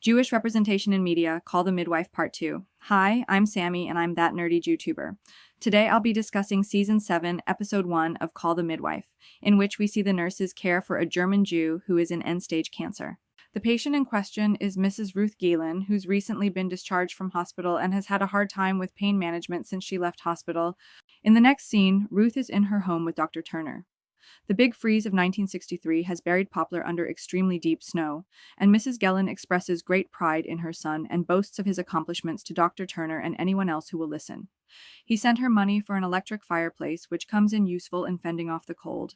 Jewish Representation in Media, Call the Midwife Part 2. Hi, I'm Sammy, and I'm that nerdy JewTuber. Today I'll be discussing Season 7, Episode 1 of Call the Midwife, in which we see the nurses care for a German Jew who is in end-stage cancer. The patient in question is Mrs. Ruth Galen, who's recently been discharged from hospital and has had a hard time with pain management since she left hospital. In the next scene, Ruth is in her home with Dr. Turner. The big freeze of 1963 has buried Poplar under extremely deep snow, and Mrs. Gellen expresses great pride in her son and boasts of his accomplishments to Dr. Turner and anyone else who will listen. He sent her money for an electric fireplace, which comes in useful in fending off the cold.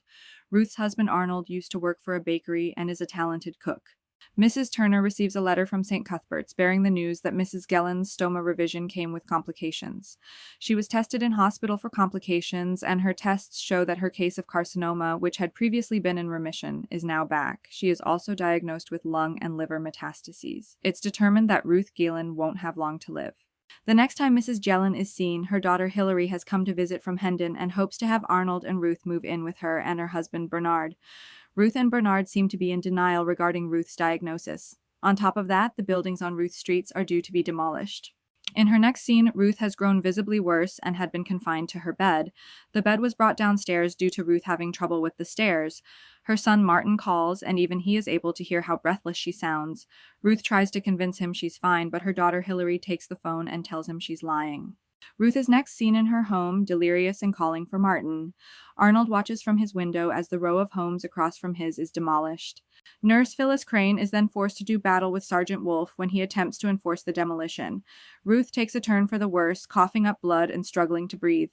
Ruth's husband Arnold used to work for a bakery and is a talented cook. Mrs. Turner receives a letter from St. Cuthbert's bearing the news that Mrs. Gellen's stoma revision came with complications. She was tested in hospital for complications, and her tests show that her case of carcinoma, which had previously been in remission, is now back. She is also diagnosed with lung and liver metastases. It's determined that Ruth Galen won't have long to live. The next time Mrs. Gellen is seen, her daughter Hilary has come to visit from Hendon and hopes to have Arnold and Ruth move in with her and her husband Bernard. Ruth and Bernard seem to be in denial regarding Ruth's diagnosis. On top of that, the buildings on Ruth's streets are due to be demolished. In her next scene, Ruth has grown visibly worse and had been confined to her bed. The bed was brought downstairs due to Ruth having trouble with the stairs. Her son Martin calls, and even he is able to hear how breathless she sounds. Ruth tries to convince him she's fine, but her daughter Hilary takes the phone and tells him she's lying. Ruth is next seen in her home, delirious and calling for Martin. Arnold watches from his window as the row of homes across from his is demolished. Nurse Phyllis Crane is then forced to do battle with Sergeant Wolfe when he attempts to enforce the demolition. Ruth takes a turn for the worse, coughing up blood and struggling to breathe.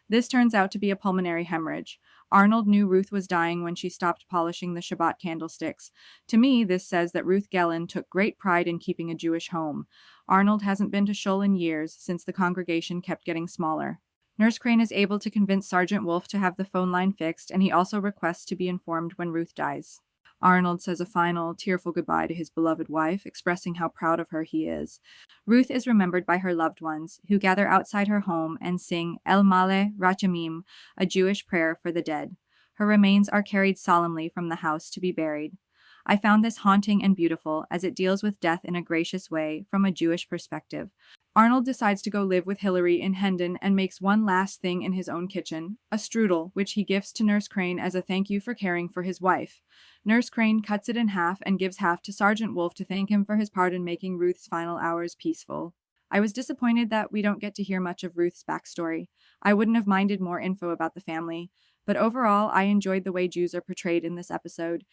This turns out to be a pulmonary hemorrhage. Arnold knew Ruth was dying when she stopped polishing the Shabbat candlesticks. To me, this says that Ruth Gellen took great pride in keeping a Jewish home. Arnold hasn't been to shul in years, since the congregation kept getting smaller. Nurse Crane is able to convince Sergeant Wolfe to have the phone line fixed, and he also requests to be informed when Ruth dies. Arnold says a final, tearful goodbye to his beloved wife, expressing how proud of her he is. Ruth is remembered by her loved ones, who gather outside her home and sing El Male Rachamim, a Jewish prayer for the dead. Her remains are carried solemnly from the house to be buried. I found this haunting and beautiful, as it deals with death in a gracious way, from a Jewish perspective. Arnold decides to go live with Hilary in Hendon and makes one last thing in his own kitchen, a strudel, which he gifts to Nurse Crane as a thank you for caring for his wife. Nurse Crane cuts it in half and gives half to Sergeant Wolfe to thank him for his part in making Ruth's final hours peaceful. I was disappointed that we don't get to hear much of Ruth's backstory. I wouldn't have minded more info about the family. But overall, I enjoyed the way Jews are portrayed in this episode.